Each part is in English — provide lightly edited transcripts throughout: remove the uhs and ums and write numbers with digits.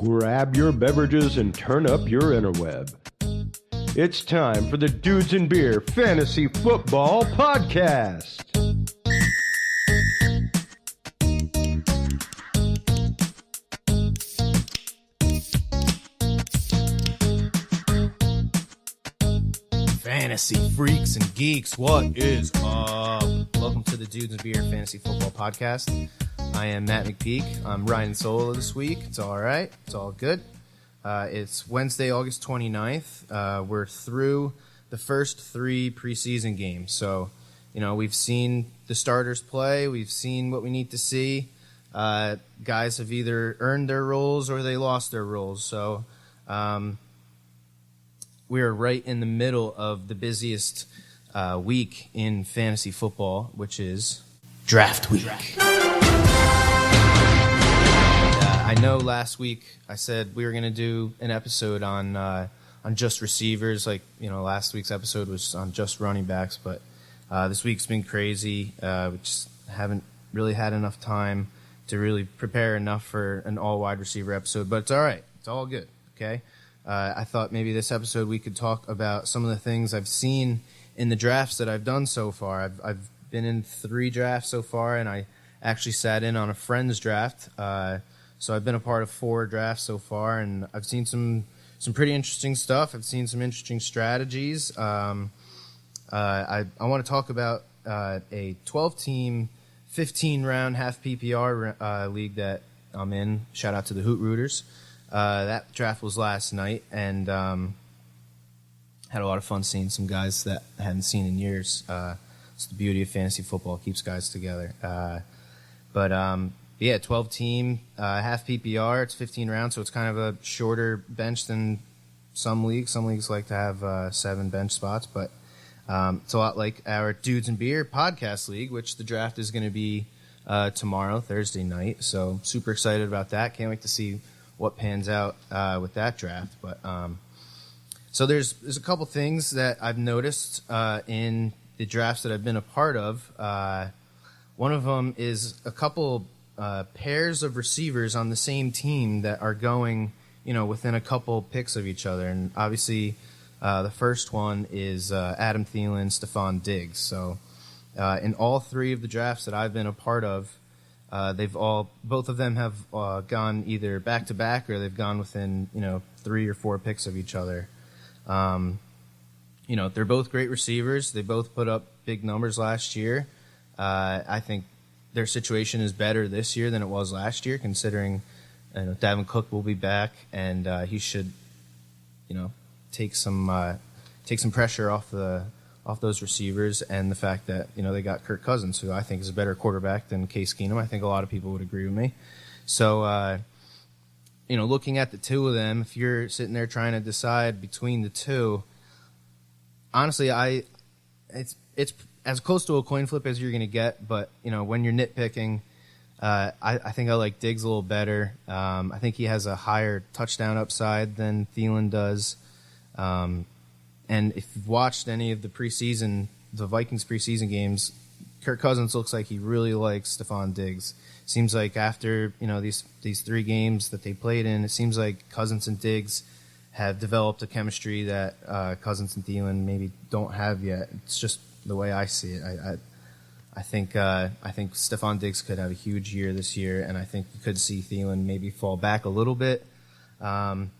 grab your beverages and turn up your interweb. It's time for the Dudes and Beer Fantasy Football Podcast. Fantasy freaks and geeks, what is up? Welcome to the Dudes and Beer Fantasy Football Podcast. I am Matt McPeak. I'm riding solo this week. It's all right. It's all good. It's Wednesday, August 29th. We're through the first three preseason games. So, we've seen the starters play. We've seen what we need to see. Guys have either earned their roles or they lost their roles. So, we are right in the middle of the busiest week in fantasy football, which is draft week. I know last week I said we were going to do an episode on just receivers. Last week's episode was on just running backs, but this week's been crazy. We just haven't really had enough time to really prepare enough for an all-wide receiver episode, but it's all right. It's all good, okay? I thought maybe this episode we could talk about some of the things I've seen in the drafts that I've done so far. I've been in 3 drafts so far, and I actually sat in on a friend's draft. So I've been a part of 4 drafts so far, and I've seen some pretty interesting stuff. I've seen some interesting strategies. I want to talk about a 12-team, 15-round half PPR league that I'm in. Shout out to the Hoot Rooters. That draft was last night, and had a lot of fun seeing some guys that I hadn't seen in years. It's the beauty of fantasy football, keeps guys together. Yeah, 12-team, half PPR. It's 15 rounds, so it's kind of a shorter bench than some leagues. Some leagues like to have 7 bench spots, but it's a lot like our Dudes and Beer podcast league, which the draft is going to be tomorrow, Thursday night. So super excited about that. Can't wait to see what pans out with that draft. But so there's a couple things that I've noticed in the drafts that I've been a part of. One of them is a couple pairs of receivers on the same team that are going, within a couple picks of each other. And obviously, the first one is Adam Thielen, Stefon Diggs. So in all 3 of the drafts that I've been a part of, both of them have gone either back to back or they've gone within 3 or 4 picks of each other. They're both great receivers. They both put up big numbers last year. I think their situation is better this year than it was last year, considering Dalvin Cook will be back and he should take some pressure off those receivers, and the fact that they got Kirk Cousins, who I think is a better quarterback than Case Keenan. I think a lot of people would agree with me. So, looking at the 2 of them, if you're sitting there trying to decide between the 2, honestly, it's as close to a coin flip as you're going to get. But when you're nitpicking, I think I like Diggs a little better. I think he has a higher touchdown upside than Thielen does. And if you've watched any of the Vikings preseason games, Kirk Cousins looks like he really likes Stefon Diggs. Seems like after these 3 games that they played in, it seems like Cousins and Diggs have developed a chemistry that Cousins and Thielen maybe don't have yet. It's just the way I see it. I think Stefon Diggs could have a huge year this year, and I think you could see Thielen maybe fall back a little bit. But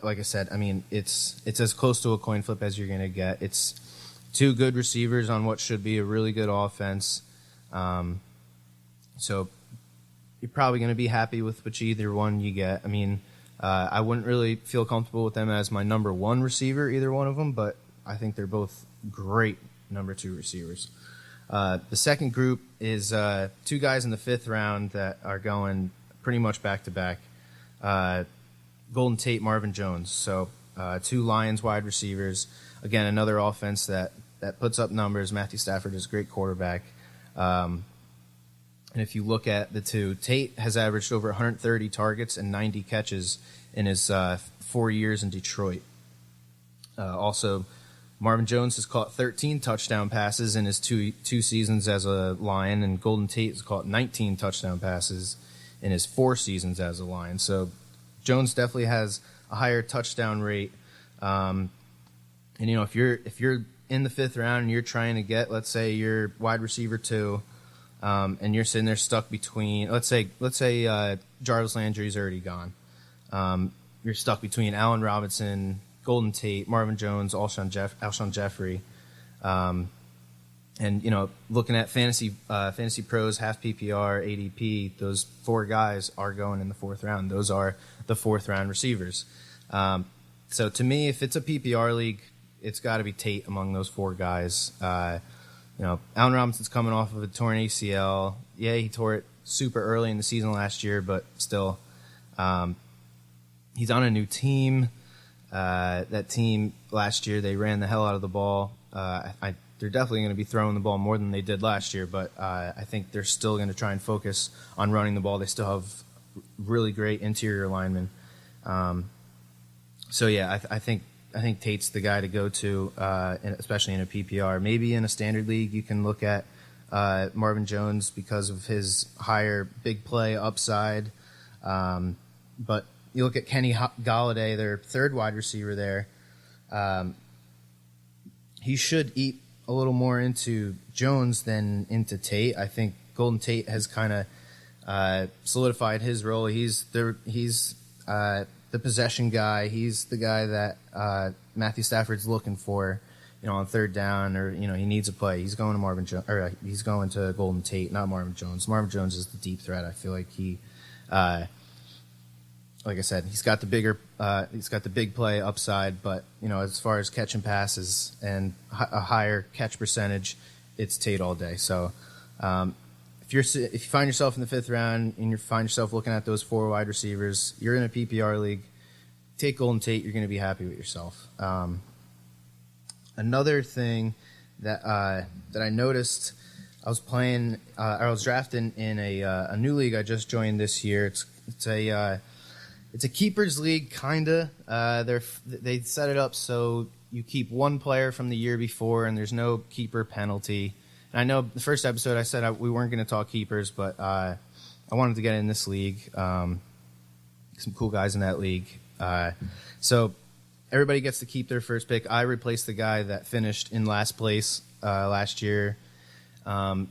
like I said, it's as close to a coin flip as you're going to get. It's 2 good receivers on what should be a really good offense. So you're probably going to be happy with either one you get. I wouldn't really feel comfortable with them as my number 1 receiver, either one of them, but I think they're both great number 2 receivers. The second group is 2 guys in the 5th round that are going pretty much back-to-back. Golden Tate, Marvin Jones. So 2 Lions wide receivers. Again, another offense that puts up numbers. Matthew Stafford is a great quarterback. And if you look at the 2, Tate has averaged over 130 targets and 90 catches in his 4 years in Detroit. Also, Marvin Jones has caught 13 touchdown passes in his two seasons as a Lion, and Golden Tate has caught 19 touchdown passes in his 4 seasons as a Lion. So Jones definitely has a higher touchdown rate. And if you're in the 5th round and you're trying to get, let's say, your wide receiver 2, and you're sitting there stuck between, let's say Jarvis Landry's already gone. You're stuck between Allen Robinson, Golden Tate, Marvin Jones, Alshon Jeffrey. And looking at fantasy pros, half PPR, ADP, those 4 guys are going in the 4th round. Those are the 4th round receivers. So to me, if it's a PPR league, it's got to be Tate among those 4 guys. Allen Robinson's coming off of a torn ACL. Yeah, he tore it super early in the season last year, but still, he's on a new team. That team last year, they ran the hell out of the ball. They're definitely going to be throwing the ball more than they did last year, but I think they're still going to try and focus on running the ball. They still have really great interior linemen. So yeah, I think Tate's the guy to go to, especially in a PPR. Maybe in a standard league, you can look at Marvin Jones because of his higher big play upside. But you look at Kenny Golladay, their 3rd wide receiver there. He should eat a little more into Jones than into Tate. I think Golden Tate has kind of solidified his role. He's the possession guy. He's the guy that Matthew Stafford's looking for, on 3rd down, or he needs a play. He's going to he's going to Golden Tate, not Marvin Jones. Marvin Jones is the deep threat. I feel like he, like I said, he's got the big play upside, but as far as catching passes and a higher catch percentage, it's Tate all day. So if you find yourself in the 5th round and you find yourself looking at those 4 wide receivers, you're in a PPR league, take Golden Tate. You're going to be happy with yourself. Another thing that I noticed, I was drafting in a new league I just joined this year. It's a keepers league, kinda. They set it up so you keep 1 player from the year before, and there's no keeper penalty. And I know the first episode I said we weren't going to talk keepers, but I wanted to get in this league. Some cool guys in that league. So everybody gets to keep their first pick. I replaced the guy that finished in last place last year, and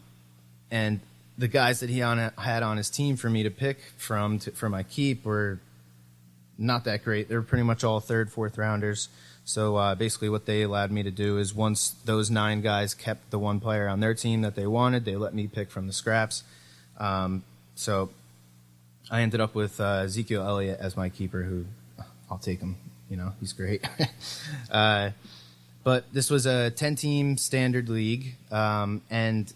the guys that he had on his team for me to pick from for my keep were not that great. They were pretty much all 3rd, 4th rounders. So basically what they allowed me to do is once those 9 guys kept the 1 player on their team that they wanted, they let me pick from the scraps. So I ended up with Ezekiel Elliott as my keeper, who I'll take him. He's great. But this was a 10-team standard league. And,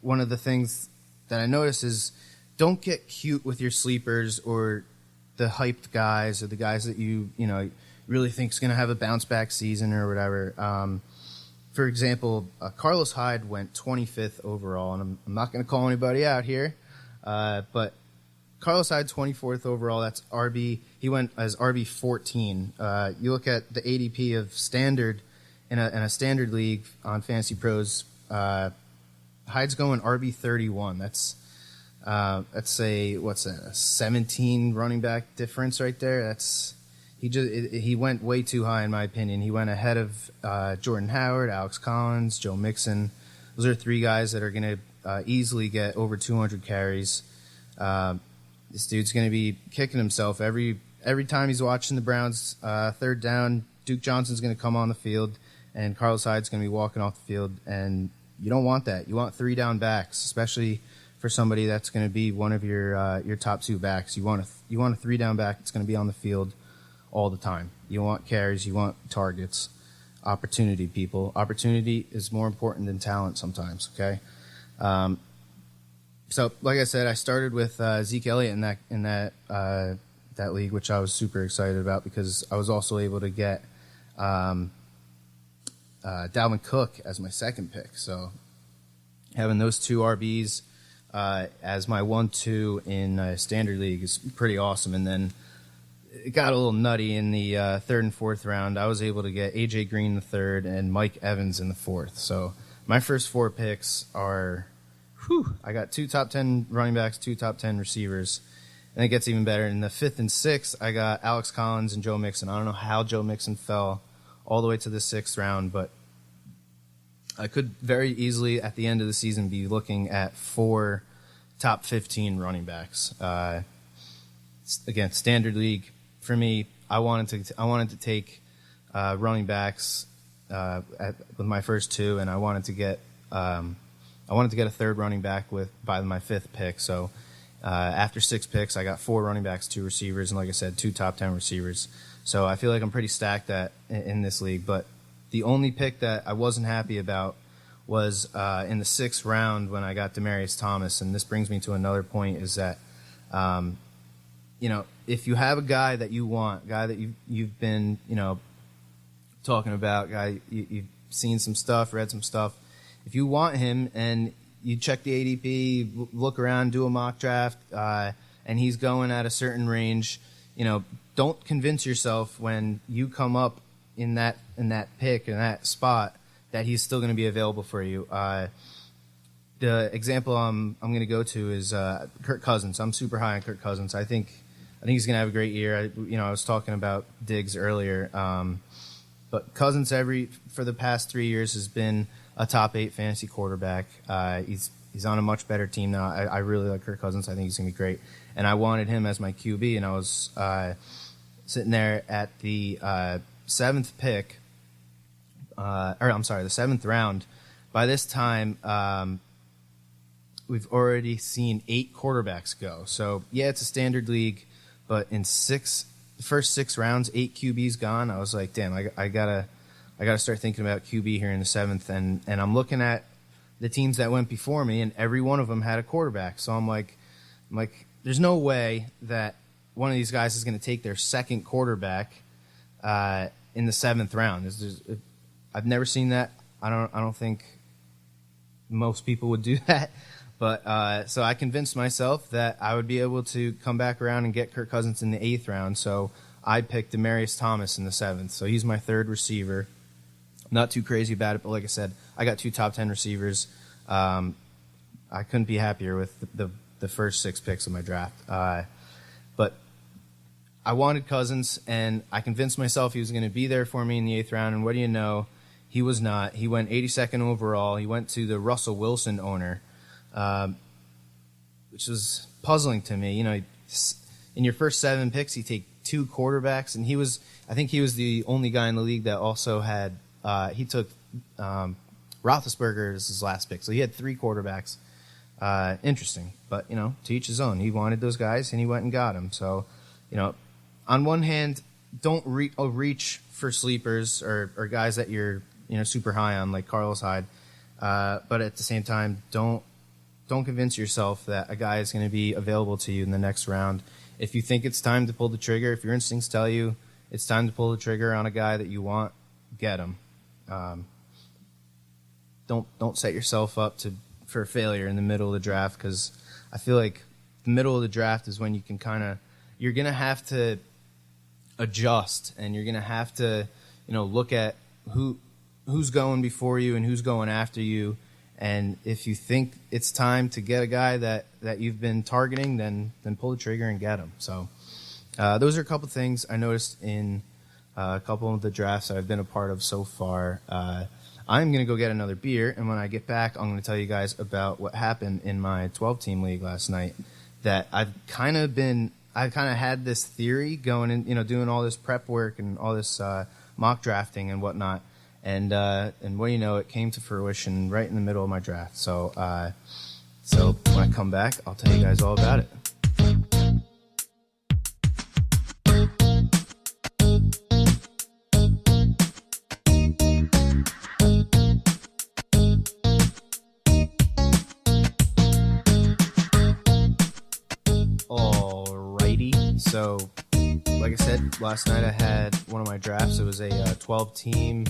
one of the things that I noticed is don't get cute with your sleepers or the hyped guys or the guys that you really think is going to have a bounce back season or whatever. For example, Carlos Hyde went 25th overall, and I'm not going to call anybody out here, but Carlos Hyde 24th overall. That's RB. He went as RB 14. You look at the ADP of standard in a standard league on Fantasy Pros. Hyde's going RB 31. That's a 17 running back difference right there. He went way too high in my opinion. He went ahead of Jordan Howard, Alex Collins, Joe Mixon. Those are 3 guys that are going to easily get over 200 carries. This dude's going to be kicking himself every time he's watching the Browns 3rd down. Duke Johnson's going to come on the field, and Carlos Hyde's going to be walking off the field, and you don't want that. You want 3 down backs, especially for somebody that's going to be one of your top 2 backs. You want a 3 down back that's going to be on the field all the time. You want carries, you want targets, opportunity. People, opportunity is more important than talent sometimes. Okay, so like I said, I started with Zeke Elliott in that league, which I was super excited about because I was also able to get Dalvin Cook as my 2nd pick. So having those 2 RBs as my 1-2 in a standard league is pretty awesome. And then it got a little nutty in the 3rd and 4th round. I was able to get AJ Green in the 3rd and Mike Evans in the 4th. So my first 4 picks are I got 2 top 10 running backs, 2 top 10 receivers. And it gets even better. In the 5th and 6th, I got Alex Collins and Joe Mixon. I don't know how Joe Mixon fell all the way to the 6th round, but I could very easily, at the end of the season, be looking at 4 top 15 running backs. Again, standard league. For me, I wanted to take running backs with my first 2, and I wanted to get a third running back by my 5th pick. So after 6 picks, I got 4 running backs, 2 receivers, and like I said, 2 top 10 receivers. So I feel like I'm pretty stacked in this league. But the only pick that I wasn't happy about was in the 6th round when I got Demaryius Thomas. And this brings me to another point: is that if you have a guy that you want, guy that you've been talking about, guy you've seen some stuff, read some stuff, if you want him and you check the ADP, look around, do a mock draft, and he's going at a certain range, don't convince yourself when you come up in that pick, in that spot, that he's still going to be available for you. The example I'm going to go to is Kirk Cousins. I'm super high on Kirk Cousins. I think he's going to have a great year. I was talking about Diggs earlier, but Cousins for the past 3 years has been a top 8 fantasy quarterback. He's on a much better team now. I really like Kirk Cousins. I think he's going to be great. And I wanted him as my QB, and I was sitting there at the 7th pick, the 7th round. By this time, we've already seen 8 quarterbacks go. So, yeah, it's a standard league, but in the first 6 rounds, 8 QBs gone. I was like, damn, I gotta start thinking about QB here in the 7th, and I'm looking at the teams that went before me, and every one of them had a quarterback. So I'm like, there's no way that one of these guys is going to take their second quarterback in the 7th round. I've never seen that. I don't think most people would do that. But so I convinced myself that I would be able to come back around and get Kirk Cousins in the 8th round. So I picked Demaryius Thomas in the 7th. So he's my 3rd receiver. Not too crazy about it, but like I said, I got 2 top 10 receivers. I couldn't be happier with the first 6 picks of my draft. But I wanted Cousins, and I convinced myself he was going to be there for me in the 8th round. And what do you know? He was not. He went 82nd overall. He went to the Russell Wilson owner, which was puzzling to me. In your first 7 picks, you take 2 quarterbacks, and I think he was the only guy in the league that also had. He took Roethlisberger as his last pick, so he had 3 quarterbacks. Interesting, but to each his own. He wanted those guys, and he went and got them. So, on one hand, don't reach for sleepers or guys that you're super high on, like Carlos Hyde. But at the same time, don't convince yourself that a guy is going to be available to you in the next round. If you think it's time to pull the trigger, if your instincts tell you it's time to pull the trigger on a guy that you want, get him. Don't set yourself up for failure in the middle of the draft, because I feel like the middle of the draft is when you can you're going to have to adjust, and you're going to have to look at who's going before you and who's going after you. And if you think it's time to get a guy that you've been targeting, then pull the trigger and get him. So those are a couple things I noticed in a couple of the drafts that I've been a part of so far. I'm going to go get another beer, and when I get back, I'm going to tell you guys about what happened in my 12-team league last night. That I've kind of had this theory going and doing all this prep work and all this mock drafting and whatnot. And what do you know, it came to fruition right in the middle of my draft. So when I come back, I'll tell you guys all about it. Alrighty. So, like I said, last night I had one of my drafts. It was a 12-team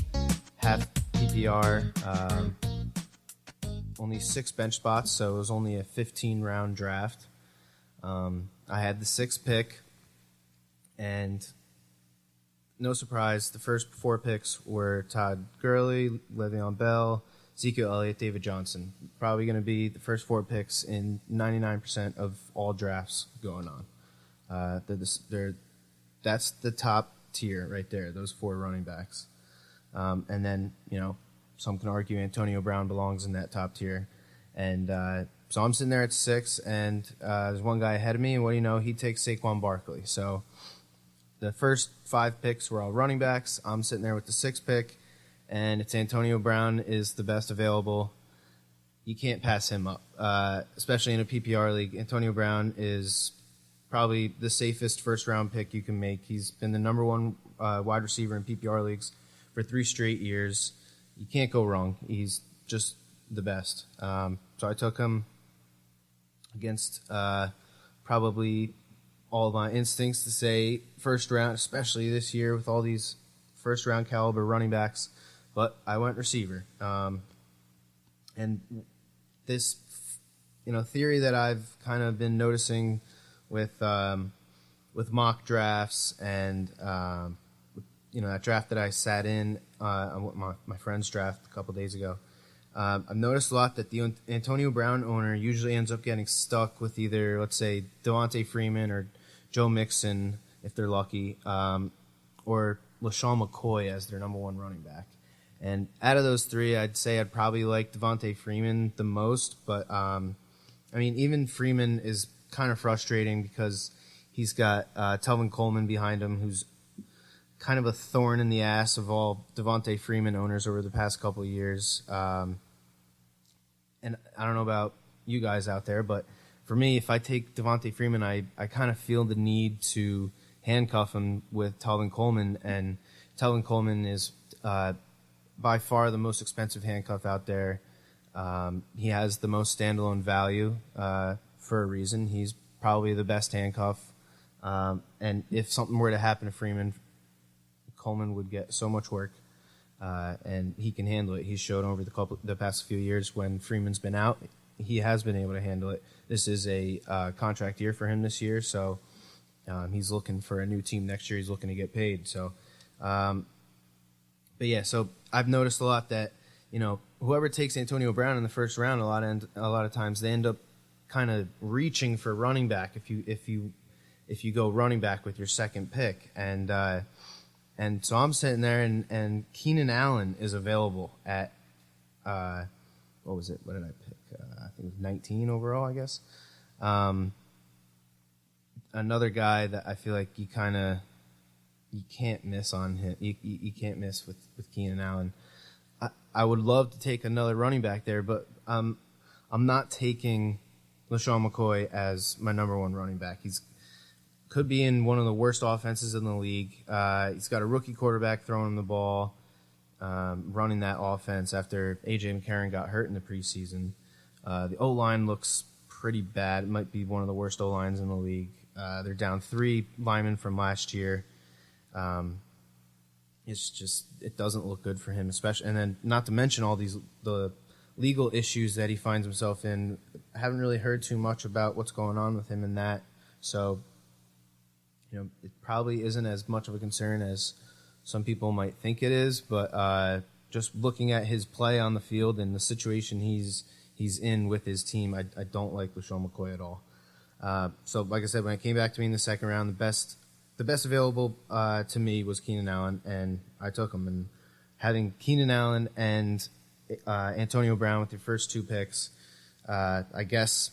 half PPR, only 6 bench spots, so it was only a 15-round draft. I had the 6th pick, and no surprise, the first 4 picks were Todd Gurley, Le'Veon Bell, Ezekiel Elliott, David Johnson. Probably going to be the first 4 picks in 99% of all drafts going on. That's the top tier right there, those 4 running backs. And then, some can argue Antonio Brown belongs in that top tier. And so I'm sitting there at 6, and there's one guy ahead of me, and what do you know? He takes Saquon Barkley. So the first 5 picks were all running backs. I'm sitting there with the 6th pick, and it's Antonio Brown is the best available. You can't pass him up, especially in a PPR league. Antonio Brown is probably the safest first-round pick you can make. He's been the number 1 wide receiver in PPR leagues for 3 straight years. You can't go wrong. He's just the best. So I took him against probably all of my instincts to say first round, especially this year with all these first-round caliber running backs. But I went receiver. And this, theory that I've kind of been noticing with mock drafts and that draft that I sat in, my friend's draft a couple days ago. I've noticed a lot that the Antonio Brown owner usually ends up getting stuck with either, let's say, Devontae Freeman or Joe Mixon, if they're lucky, or LeSean McCoy as their number 1 running back. And out of those 3, I'd say I'd probably like Devontae Freeman the most. But, even Freeman is kind of frustrating because he's got Telvin Coleman behind him, who's kind of a thorn in the ass of all Devontae Freeman owners over the past couple of years. And I don't know about you guys out there, but for me, if I take Devontae Freeman, I kind of feel the need to handcuff him with Telvin Coleman, and Telvin Coleman is by far the most expensive handcuff out there. He has the most standalone value for a reason. He's probably the best handcuff. And if something were to happen to Freeman, Coleman would get so much work, and he can handle it. He's shown over the past few years when Freeman's been out, he has been able to handle it. This is a contract year for him this year, so he's looking for a new team next year. He's looking to get paid. So, so I've noticed a lot that whoever takes Antonio Brown in the first round, a lot of times they end up kind of reaching for running back if you go running back with your 2nd pick, and so I'm sitting there, and Keenan Allen is available at, what was it? What did I pick? I think it was 19 overall, I guess. Another guy that I feel like you can't miss on him. You can't miss with Keenan Allen. I would love to take another running back there, but I'm not taking LeSean McCoy as my number 1 running back. He's could be in one of the worst offenses in the league. He's got a rookie quarterback throwing him the ball, running that offense after A.J. McCarron got hurt in the preseason. The O-line looks pretty bad. It might be one of the worst O-lines in the league. They're down 3 linemen from last year. It doesn't look good for him, especially, and then not to mention all the legal issues that he finds himself in. I haven't really heard too much about what's going on with him in that, so it probably isn't as much of a concern as some people might think it is. But just looking at his play on the field and the situation he's in with his team, I don't like LeSean McCoy at all. So, like I said, when it came back to me in the 2nd round, the best available to me was Keenan Allen, and I took him. And having Keenan Allen and Antonio Brown with your first 2 picks, I guess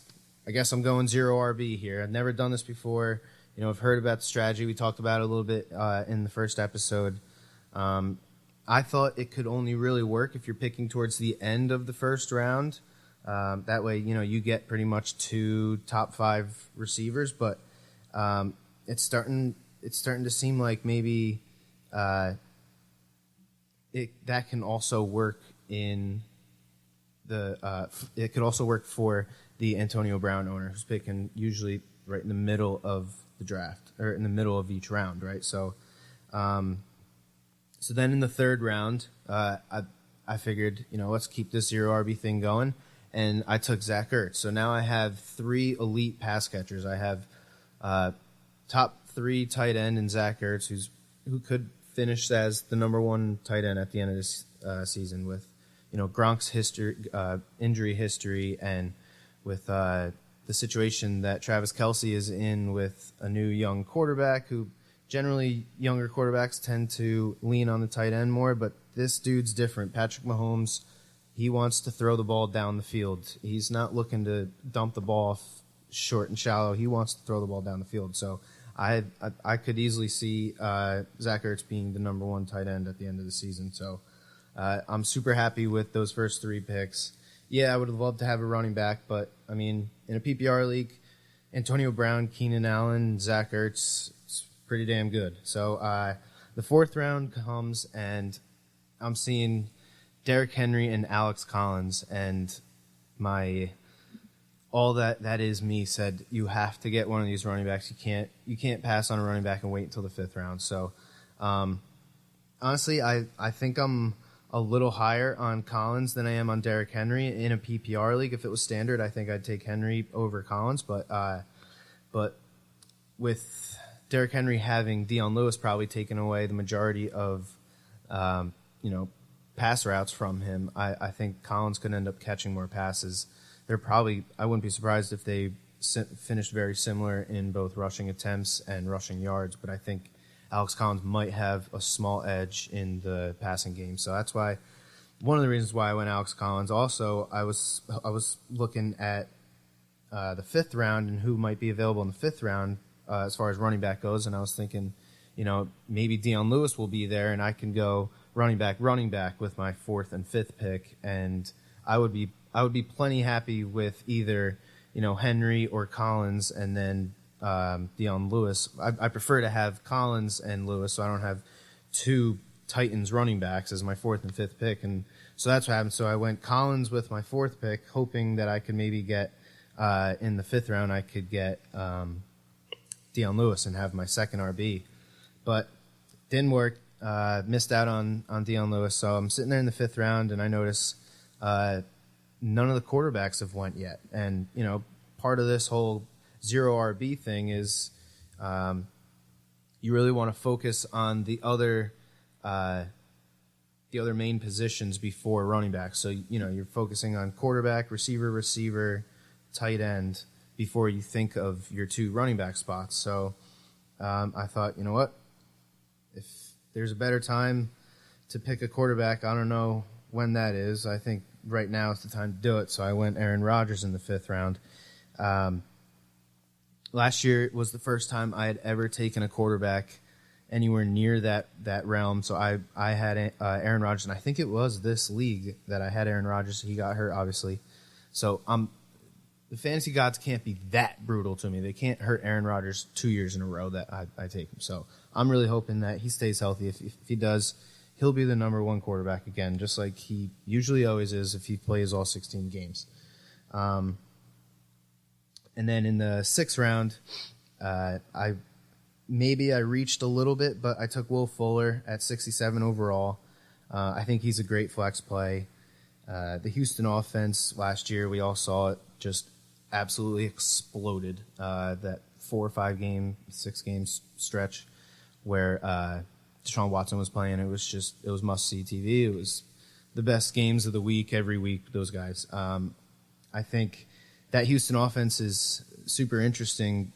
I'm going 0 RB here. I've never done this before. I've heard about the strategy. We talked about it a little bit in the first episode. I thought it could only really work if you're picking towards the end of the first round. That way, you get pretty much 2 top 5 receivers. But it's starting to seem like maybe that can also work in the. It could also work for the Antonio Brown owner, who's picking usually right in the middle of the draft, or in the middle of each round, right? So, so then in the 3rd round, I figured, let's keep this 0 RB thing going, and I took Zach Ertz. So now I have 3 elite pass catchers. I have top 3 tight end in Zach Ertz, who could finish as the number 1 tight end at the end of this season with Gronk's injury history, and with the situation that Travis Kelce is in with a new young quarterback, who generally younger quarterbacks tend to lean on the tight end more, but this dude's different. Patrick Mahomes, he wants to throw the ball down the field. He's not looking to dump the ball off short and shallow. He wants to throw the ball down the field. So I could easily see Zach Ertz being the number one tight end at the end of the season. So I'm super happy with those first 3 picks. Yeah, I would have loved to have a running back, but, I mean, in a PPR league, Antonio Brown, Keenan Allen, Zach Ertz, it's pretty damn good. So the 4th round comes, and I'm seeing Derrick Henry and Alex Collins, and all that is me said, you have to get one of these running backs. You can't pass on a running back and wait until the 5th round. So honestly, I think I'm a little higher on Collins than I am on Derrick Henry in a PPR league. If it was standard, I think I'd take Henry over Collins, but with Derrick Henry having Dion Lewis probably taken away the majority of pass routes from him, I think Collins could end up catching more passes. I wouldn't be surprised if they finished very similar in both rushing attempts and rushing yards, but I think Alex Collins might have a small edge in the passing game. So that's why one of the reasons why I went Alex Collins. Also, I was looking at the 5th round and who might be available in the 5th round as far as running back goes, and I was thinking, maybe Dion Lewis will be there, and I can go running back with my 4th and 5th pick, and I would be plenty happy with either Henry or Collins, and then Dion Lewis. I prefer to have Collins and Lewis, so I don't have 2 Titans running backs as my 4th and 5th pick, and so that's what happened. So I went Collins with my 4th pick, hoping that I could maybe get in the 5th round I could get Dion Lewis and have my 2nd RB, but didn't work. Missed out on Dion Lewis, so I'm sitting there in the 5th round, and I notice none of the quarterbacks have went yet, and part of this whole 0 RB thing is you really want to focus on the other main positions before running back. So you're focusing on quarterback, receiver, tight end before you think of your 2 running back spots. So I thought, you know what, if there's a better time to pick a quarterback, I don't know when that is. I think right now is the time to do it. So I went Aaron Rodgers in the 5th round. Last year was the first time I had ever taken a quarterback anywhere near that realm. So I had Aaron Rodgers, and I think it was this league that I had Aaron Rodgers. He got hurt, obviously. So the fantasy gods can't be that brutal to me. They can't hurt Aaron Rodgers 2 years in a row that I take him. So I'm really hoping that he stays healthy. If he does, he'll be the number 1 quarterback again, just like he usually always is if he plays all 16 games. And then in the 6th round, I reached a little bit, but I took Will Fuller at 67 overall. I think he's a great flex play. The Houston offense last year, we all saw it just absolutely exploded. That 4 or 5 game, 6 game stretch where Deshaun Watson was playing, it was must-see TV. It was the best games of the week every week, those guys. I think that Houston offense is super interesting.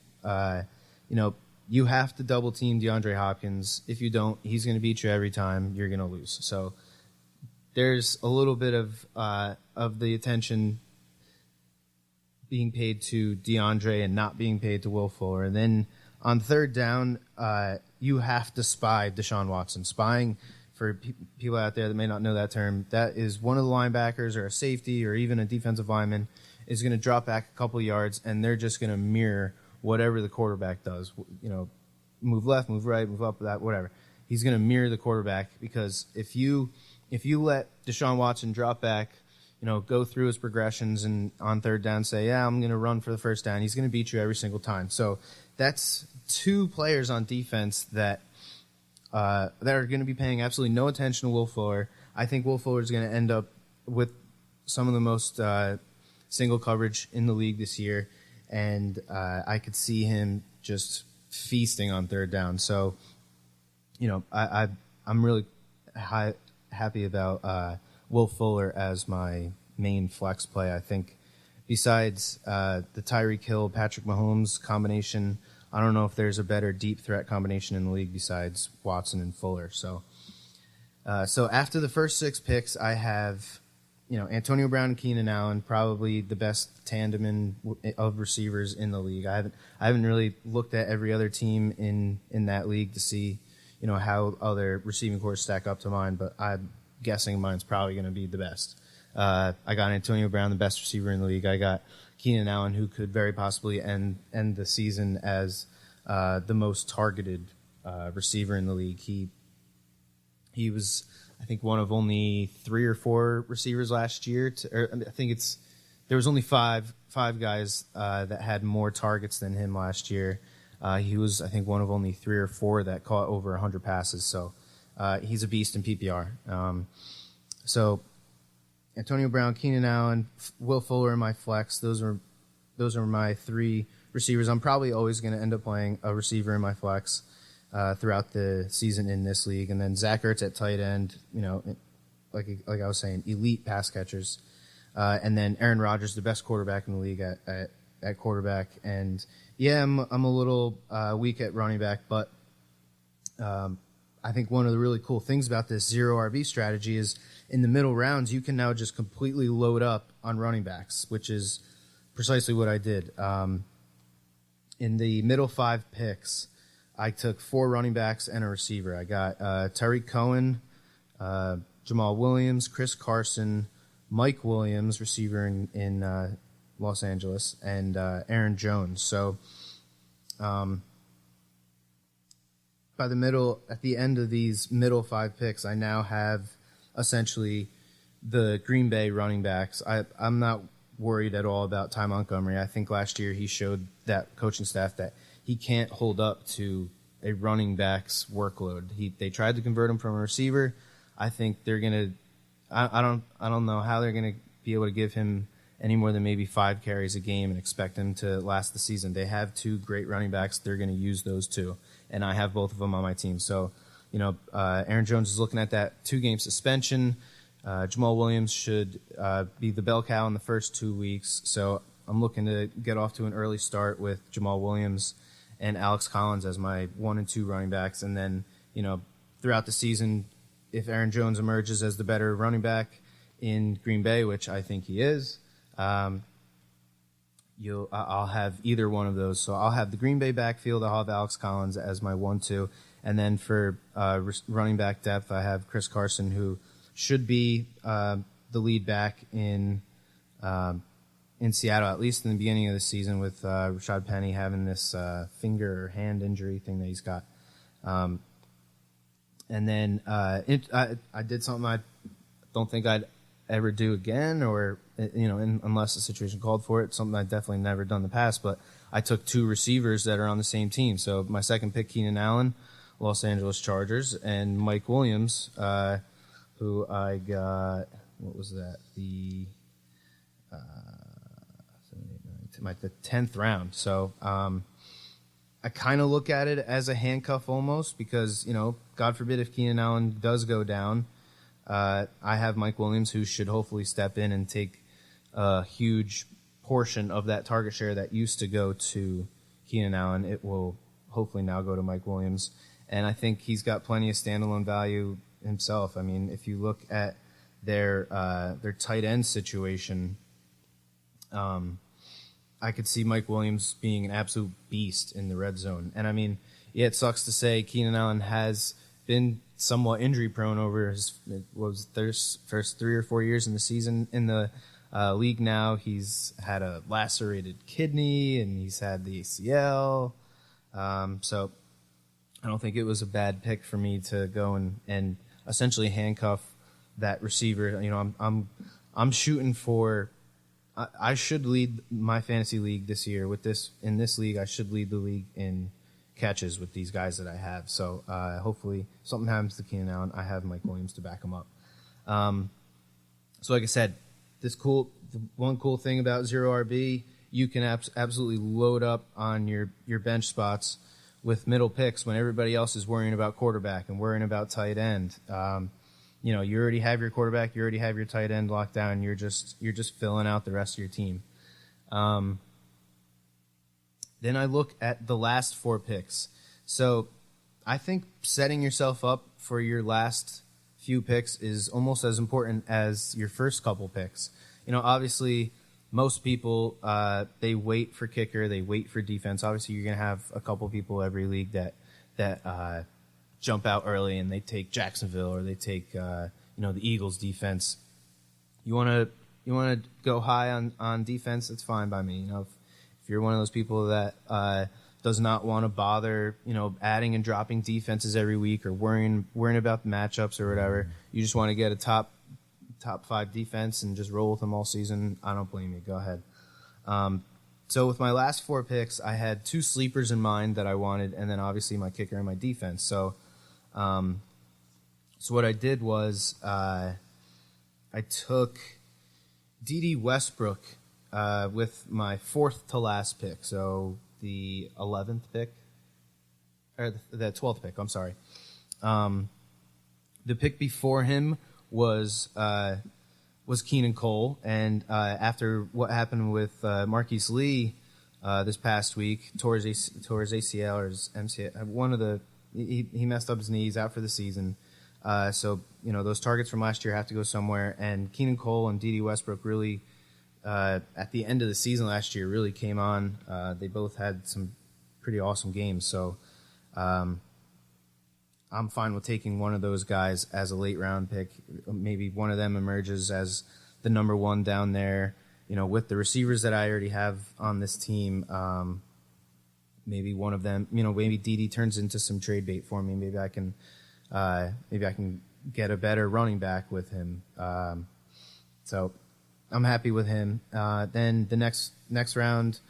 You have to double team DeAndre Hopkins. If you don't, he's going to beat you every time. You're going to lose. So there's a little bit of the attention being paid to DeAndre and not being paid to Will Fuller. And then on 3rd down, you have to spy Deshaun Watson. Spying, for people out there that may not know that term, that is one of the linebackers or a safety or even a defensive lineman is going to drop back a couple yards, and they're just going to mirror whatever the quarterback does. Move left, move right, move up, that, whatever. He's going to mirror the quarterback, because if you let Deshaun Watson drop back, go through his progressions and on 3rd down say, yeah, I'm going to run for the 1st down, he's going to beat you every single time. So that's 2 players on defense that are going to be paying absolutely no attention to Will Fuller. I think Will Fuller is going to end up with some of the most single coverage in the league this year, and I could see him just feasting on 3rd down. So, I'm really happy about Will Fuller as my main flex play. I think besides the Tyreek Hill, Patrick Mahomes combination, I don't know if there's a better deep threat combination in the league besides Watson and Fuller. So after the first 6 picks, I have, Antonio Brown and Keenan Allen, probably the best tandem of receivers in the league. I haven't really looked at every other team in that league to see, how other receiving corps stack up to mine, but I'm guessing mine's probably going to be the best. I got Antonio Brown, the best receiver in the league. I got Keenan Allen, who could very possibly end the season as the most targeted receiver in the league. He was, I think, one of only 3 or 4 receivers last year. There was only five guys that had more targets than him last year. He was, I think, one of only 3 or 4 that caught over 100 passes. So he's a beast in PPR. So Antonio Brown, Keenan Allen, Will Fuller in my flex. Those are my 3 receivers. I'm probably always going to end up playing a receiver in my flex throughout the season in this league. And then Zach Ertz at tight end, like I was saying, elite pass catchers. And then Aaron Rodgers, the best quarterback in the league at quarterback. And yeah, I'm a little weak at running back, but I think one of the really cool things about this zero RB strategy is in the middle rounds, you can now just completely load up on running backs, which is precisely what I did. In the middle 5 picks, I took 4 running backs and a receiver. I got Tariq Cohen, Jamal Williams, Chris Carson, Mike Williams, receiver in Los Angeles, and Aaron Jones. So at the end of these middle 5 picks, I now have essentially the Green Bay running backs. I'm not worried at all about Ty Montgomery. I think last year he showed that coaching staff that he can't hold up to a running back's workload. They tried to convert him from a receiver. I think they're gonna. I don't know how they're gonna be able to give him any more than maybe 5 carries a game and expect him to last the season. They have 2 great running backs. They're going to use those 2, and I have both of them on my team. So, Aaron Jones is looking at that 2-game suspension. Jamal Williams should be the bell cow in the first 2 weeks. So I'm looking to get off to an early start with Jamal Williams and Alex Collins as my 1 and 2 running backs. And then, throughout the season, if Aaron Jones emerges as the better running back in Green Bay, which I think he is, I'll have either one of those. So I'll have the Green Bay backfield. I'll have Alex Collins as my 1-2. And then for running back depth, I have Chris Carson, who should be the lead back in Seattle, at least in the beginning of the season, with Rashad Penny having this finger or hand injury thing that he's got. And then I did something I don't think I'd ever do again, or unless the situation called for it. Something I've definitely never done in the past. But I took 2 receivers that are on the same team. So my second pick, Keenan Allen, Los Angeles Chargers, and Mike Williams, who I got. What was that? The 10th round. So I kind of look at it as a handcuff almost, because God forbid if Keenan Allen does go down. I have Mike Williams, who should hopefully step in and take a huge portion of that target share that used to go to Keenan Allen. It will hopefully now go to Mike Williams. And I think he's got plenty of standalone value himself. I mean, if you look at their tight end situation, I could see Mike Williams being an absolute beast in the red zone. And I mean, yeah, it sucks to say Keenan Allen has been somewhat injury prone over his first 3 or 4 years in the season in the league. Now he's had a lacerated kidney and he's had the ACL. So I don't think it was a bad pick for me to go and essentially handcuff that receiver. I'm shooting for. I should lead my fantasy league this year in this league. I should lead the league in catches with these guys that I have. So hopefully something happens to Keenan Allen. I have Mike Williams to back him up. So like I said, the one cool thing about zero RB, you can absolutely load up on your bench spots with middle picks when everybody else is worrying about quarterback and worrying about tight end. you already have your quarterback, you already have your tight end locked down. You're just filling out the rest of your team. Then I look at the last 4 picks. So I think setting yourself up for your last few picks is almost as important as your first couple picks. Obviously, most people, they wait for kicker, they wait for defense. Obviously, you're going to have a couple people every league that jump out early and they take Jacksonville or they take the Eagles defense. You want to go high on defense, that's fine by me. If you're one of those people that does not want to bother, adding and dropping defenses every week or worrying about the matchups or whatever, you just want to get a top 5 defense and just roll with them all season, I don't blame you. Go ahead. So with my last 4 picks, I had 2 sleepers in mind that I wanted, and then obviously my kicker and my defense. So what I did was I took Westbrook with my 4th to last pick. So the 11th pick, or the 12th pick, I'm sorry. The pick before him was Keenan Cole, and after what happened with Marquise Lee this past week, tore his ACL or his MCL, he messed up his knees, out for the season. So those targets from last year have to go somewhere, and Keenan Cole and Westbrook really, at the end of the season last year, really came on. They both had some pretty awesome games, so I'm fine with taking one of those guys as a late round pick. Maybe one of them emerges as the number 1 down there. With the receivers that I already have on this team, maybe one of them, maybe DD turns into some trade bait for me. Maybe I can get a better running back with him. So I'm happy with him. Then the next round,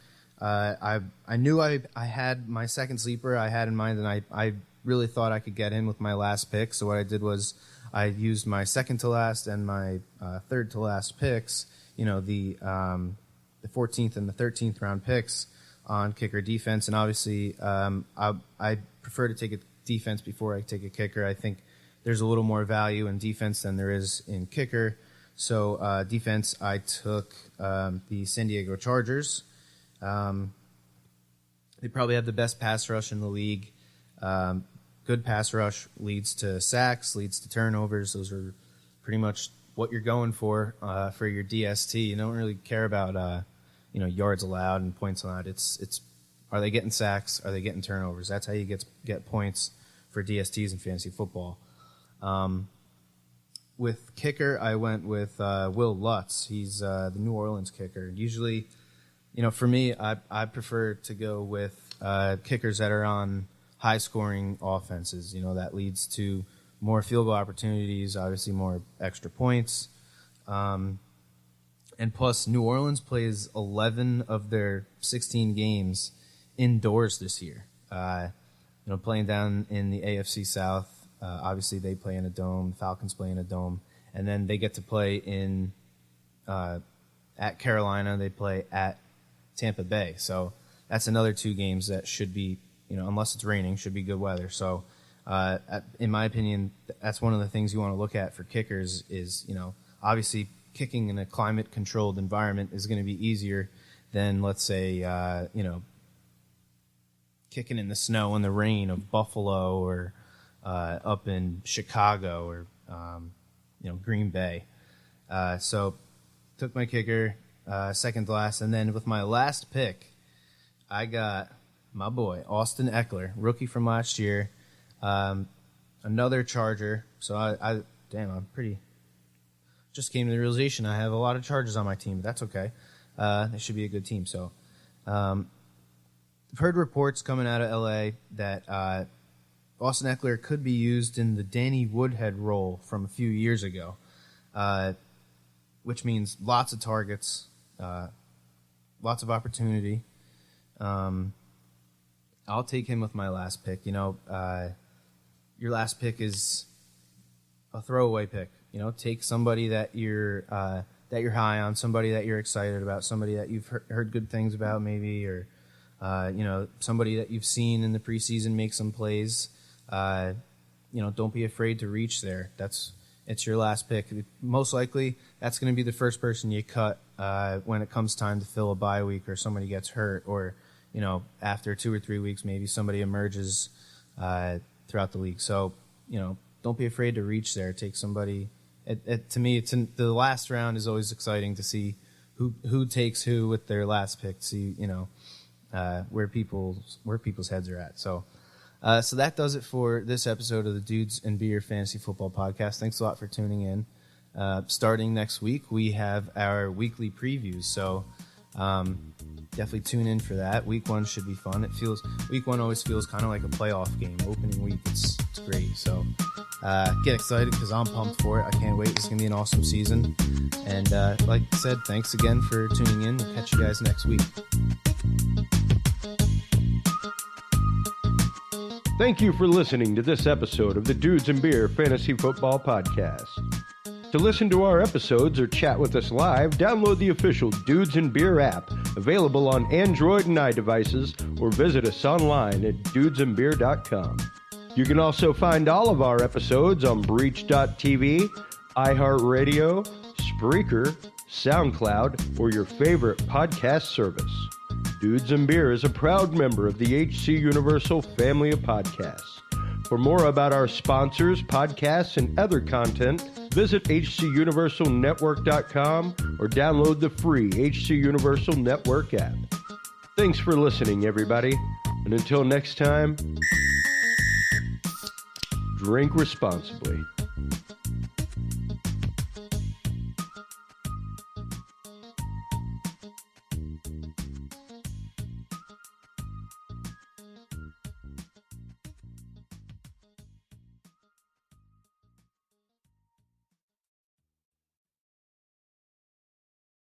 I knew I had my second sleeper I had in mind, and I really thought I could get him with my last pick. So what I did was I used my second to last and my third to last picks, the 14th and the 13th round picks on kicker defense. And obviously, I prefer to take a defense before I take a kicker. I think there's a little more value in defense than there is in kicker. So defense, I took the San Diego Chargers. They probably have the best pass rush in the league. Good pass rush leads to sacks, leads to turnovers. Those are pretty much what you're going for your DST. You don't really care about yards allowed and points allowed. It's are they getting sacks? Are they getting turnovers? That's how you get points for DSTs in fantasy football. With kicker, I went with Will Lutz. He's the New Orleans kicker. Usually, for me, I prefer to go with kickers that are on high-scoring offenses. That leads to more field goal opportunities, obviously more extra points. And plus, New Orleans plays 11 of their 16 games indoors this year. Playing down in the AFC South, obviously they play in a dome. Falcons play in a dome. And then they get to play at Carolina. They play at Tampa Bay. So that's another 2 games that should be, unless it's raining, should be good weather. So in my opinion, that's one of the things you want to look at for kickers is, obviously kicking in a climate-controlled environment is going to be easier than, let's say, kicking in the snow and the rain of Buffalo or up in Chicago or Green Bay. So took my kicker, second to last, and then with my last pick, I got my boy Austin Eckler, rookie from last year, another Charger. So I'm pretty. Just came to the realization I have a lot of Chargers on my team, but that's okay. They should be a good team. So I've heard reports coming out of LA that Austin Eckler could be used in the Danny Woodhead role from a few years ago, which means lots of targets, lots of opportunity. I'll take him with my last pick. Your last pick is a throwaway pick. Take somebody that you're high on, somebody that you're excited about, somebody that you've heard good things about, maybe, or somebody that you've seen in the preseason make some plays. Don't be afraid to reach there. That's it's your last pick. Most likely, that's going to be the first person you cut when it comes time to fill a bye week or somebody gets hurt, or after 2 or 3 weeks, maybe somebody emerges throughout the league. So don't be afraid to reach there. Take somebody. To me, the last round is always exciting to see who takes who with their last pick. See where people's heads are at. So that does it for this episode of the Dudes and Beer Fantasy Football Podcast. Thanks a lot for tuning in. Starting next week, we have our weekly previews. So definitely tune in for that. Week 1 should be fun. Week 1 always feels kind of like a playoff game. Opening week, it's great. So get excited because I'm pumped for it. I can't wait. It's going to be an awesome season. And like I said, thanks again for tuning in. We'll catch you guys next week. Thank you for listening to this episode of the Dudes and Beer Fantasy Football Podcast. To listen to our episodes or chat with us live, download the official Dudes and Beer app, available on Android and iDevices, or visit us online at dudesandbeer.com. You can also find all of our episodes on Breach.tv, iHeartRadio, Spreaker, SoundCloud, or your favorite podcast service. Dudes and Beer is a proud member of the HC Universal family of podcasts. For more about our sponsors, podcasts, and other content, visit hcuniversalnetwork.com or download the free HC Universal Network app. Thanks for listening, everybody. And until next time, drink responsibly.